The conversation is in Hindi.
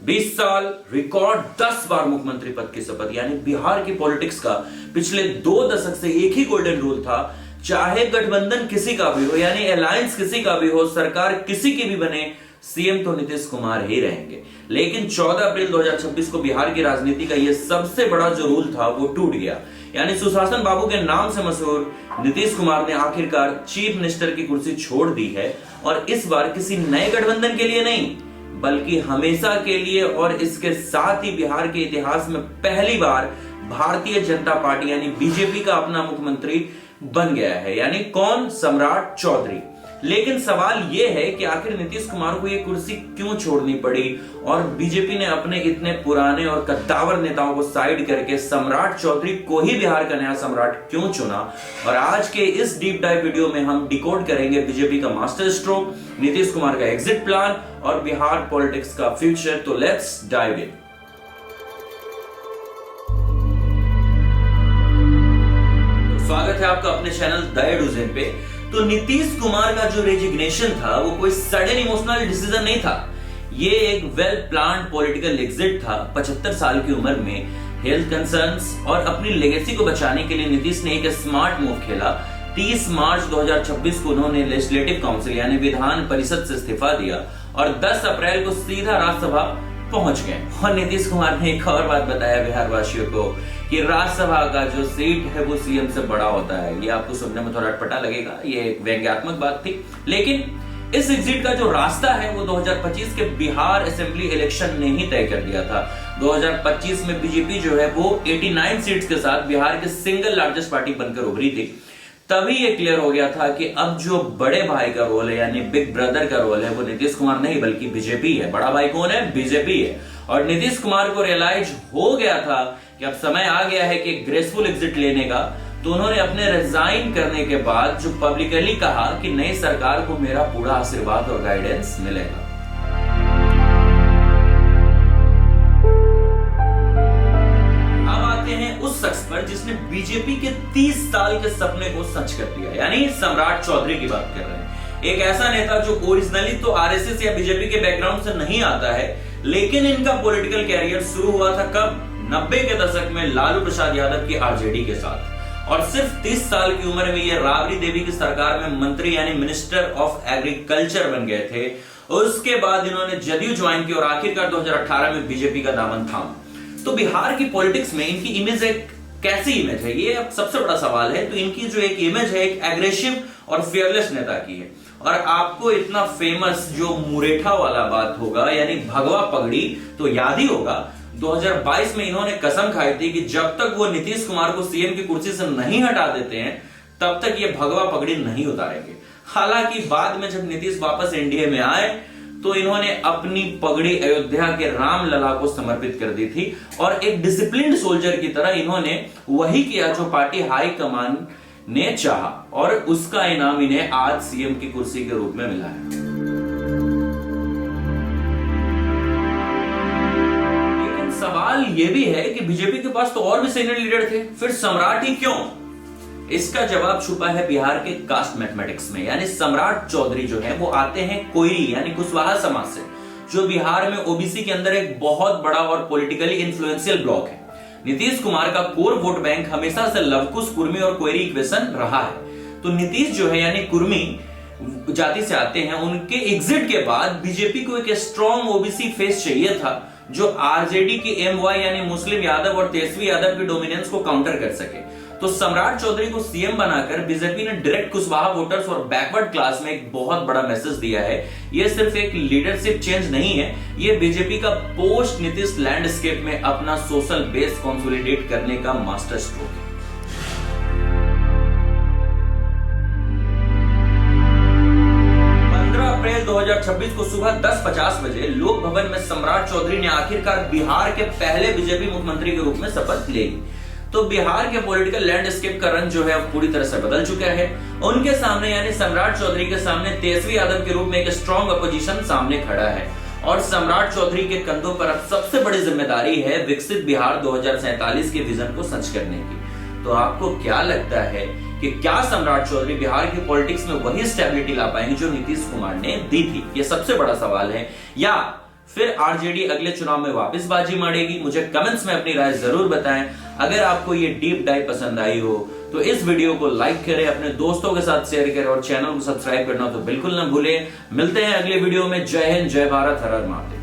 20 साल, रिकॉर्ड 10 बार मुख्यमंत्री पद की शपथ। यानी बिहार की पॉलिटिक्स का पिछले 2 दशक से एक ही गोल्डन रूल था, चाहे गठबंधन किसी का भी हो, यानी अलायंस किसी का भी हो, सरकार किसी की भी बने, सीएम तो नीतीश कुमार ही रहेंगे। लेकिन 14 अप्रैल 2026 को बिहार की राजनीति का यह सबसे बड़ा जो रूल था वो टूट गया। यानी सुशासन बाबू के नाम से मशहूर नीतीश कुमार ने आखिरकार चीफ मिनिस्टर की कुर्सी छोड़ दी है, और इस बार किसी नए गठबंधन के लिए नहीं बल्कि हमेशा के लिए। और इसके साथ ही बिहार के इतिहास में पहली बार भारतीय जनता पार्टी यानी बीजेपी का अपना मुख्यमंत्री बन गया है। यानी कौन? सम्राट चौधरी। लेकिन सवाल यह है कि आखिर नीतीश कुमार को यह कुर्सी क्यों छोड़नी पड़ी, और बीजेपी ने अपने इतने पुराने और कद्दावर नेताओं को साइड करके सम्राट चौधरी को ही बिहार का नया सम्राट क्यों चुना। और आज के इस डीप डाइव वीडियो में हम डिकोड करेंगे बीजेपी का मास्टर स्ट्रोक, नीतीश कुमार का एग्जिट प्लान और बिहार पॉलिटिक्स का फ्यूचर। तो लेट्स डाइव इन। स्वागत है आपका अपने चैनल द एडुजेन पे। तो नीतीश कुमार का जो रेजिग्नेशन था वो कोई सडन इमोशनल डिसीजन नहीं था, ये एक वेल प्लान्ड पॉलिटिकल एग्जिट था। 75 साल की उम्र में हेल्थ कंसर्न्स और अपनी लेगेसी को बचाने के लिए नीतीश ने एक स्मार्ट मूव खेला। 30 मार्च 2026 को उन्होंने लेजिस्लेटिव काउंसिल यानी विधान परिषद से इस्तीफा दिया और 10 अप्रैल को सीधा राज्यसभा पहुंच गए। और नीतीश कुमार ने एक और बात बताया बिहार वासियों को कि राज्यसभा का जो सीट है वो सीएम से बड़ा होता है। ये आपको सुनने में थोड़ा अटपटा लगेगा, ये एक व्यंग्यात्मक बात थी, लेकिन इस एग्जिट का जो रास्ता है वो 2025 के बिहार असेंबली इलेक्शन ने ही तय कर दिया था। 2025 में बीजेपी जो है वो 89 सीट्स के साथ बिहार के सिंगल लार्जेस्ट पार्टी बनकर उभरी थी। तभी ये क्लियर हो गया था कि अब जो बड़े भाई का रोल है यानी बिग ब्रदर का रोल है वो नीतीश कुमार नहीं बल्कि बीजेपी है। बड़ा भाई कौन है? बीजेपी है। और नीतीश कुमार को रियलाइज हो गया था कि अब समय आ गया है कि ग्रेसफुल एग्जिट लेने का। तो उन्होंने अपने रिजाइन करने के बाद जो पब्लिकली कहा कि नई सरकार को मेरा पूरा आशीर्वाद और गाइडेंस मिलेगा। उस शख्स पर जिसने बीजेपी के 30 साल के सपने को सच कर दिया, यानी सम्राट चौधरी की बात कर रहे हैं। एक ऐसा नेता जो ओरिजिनली तो आरएसएस या बीजेपी के बैकग्राउंड से नहीं आता है, लेकिन इनका पॉलिटिकल कैरियर शुरू हुआ था कब? 90 के दशक में लालू प्रसाद यादव की आरजेडी के साथ। और सिर्फ 30 साल की उम्र में ये राबड़ी देवी की सरकार में मंत्री यानी मिनिस्टर ऑफ एग्रीकल्चर बन गए थे। उसके बाद इन्होंने जदयू ज्वाइन की और आखिरकार 2018 में बीजेपी का दामन थामा। तो बिहार की पॉलिटिक्स में इनकी इमेज एक कैसी इमेज है, ये अब सबसे बड़ा सवाल है। तो इनकी जो एक इमेज है एक एग्रेसिव और फियरलेस नेता की है। और आपको इतना फेमस जो मुरेठा वाला बात होगा यानी भगवा पगड़ी तो याद ही होगा। 2022 में इन्होंने कसम खाई थी कि जब तक वो नीतीश कुमार को सीएम की कुर्सी से नहीं हटा देते हैं तब तक ये भगवा पगड़ी नहीं उतारेंगे। हालांकि बाद में जब नीतीश वापस एनडीए में आए तो इन्होंने अपनी पगड़ी अयोध्या के राम लला को समर्पित कर दी थी और एक डिसिप्लिन्ड सोल्जर की तरह इन्होंने वही किया जो पार्टी हाई कमान ने चाहा, और उसका इनाम इन्हें आज सीएम की कुर्सी के रूप में मिला है। लेकिन सवाल यह भी है कि बीजेपी के पास तो और भी सीनियर लीडर थे, फिर सम्राट ही क्यों? इसका जवाब छुपा है बिहार के कास्ट मैथमेटिक्स में। यानी सम्राट चौधरी जो है वो आते हैं कोयरी यानी कुशवाहा समाज से, जो बिहार में ओबीसी के अंदर एक बहुत बड़ा और पॉलिटिकली इन्फ्लुएंशियल ब्लॉक है। नीतीश कुमार का कोर वोट बैंक हमेशा से लवकुश, कुर्मी और कोयरी इक्वेशन रहा है। तो नीतीश जो है यानी कुर्मी जाति से आते हैं। उनके एग्जिट के बाद बीजेपी को एक स्ट्रॉन्ग ओबीसी फेस चाहिए था जो आरजेडी की एमवाई यानी मुस्लिम यादव और तेजस्वी यादव की डोमिनेंस को काउंटर कर सके। तो सम्राट चौधरी को सीएम बनाकर बीजेपी ने डायरेक्ट कुशवाहा वोटर्स और बैकवर्ड क्लास में एक बहुत बड़ा मैसेज दिया है। यह सिर्फ एक लीडरशिप चेंज नहीं है, यह बीजेपी का पोस्ट नीतीश लैंडस्केप में अपना सोशल बेस कंसोलिडेट करने का मास्टर स्ट्रोक है। 15 अप्रैल 2026 को सुबह 10:50 बजे लोक भवन में सम्राट चौधरी ने आखिरकार बिहार के पहले बीजेपी मुख्यमंत्री के रूप में शपथ ली। तो बिहार के पॉलिटिकल लैंडस्केप का रंग जो है पूरी तरह से बदल चुका है। उनके सामने यानी सम्राट चौधरी के सामने तेजस्वी यादव के रूप में एक स्ट्रॉन्ग अपोजिशन सामने खड़ा है, और सम्राट चौधरी के कंधों पर अब सबसे बड़ी जिम्मेदारी है विकसित बिहार 2047 के विजन को सच करने की। तो आपको क्या लगता है कि क्या सम्राट चौधरी बिहार की पॉलिटिक्स में वही स्टेबिलिटी ला पाएंगे जो नीतीश कुमार ने दी थी? ये सबसे बड़ा सवाल है। या फिर आरजेडी अगले चुनाव में वापस बाजी मारेगी? मुझे कमेंट्स में अपनी राय जरूर बताएं। अगर आपको ये डीप डाइव पसंद आई हो तो इस वीडियो को लाइक करें, अपने दोस्तों के साथ शेयर करें और चैनल को सब्सक्राइब करना तो बिल्कुल ना भूलें। मिलते हैं अगले वीडियो में। जय हिंद, जय भारत, हर हर महादेव।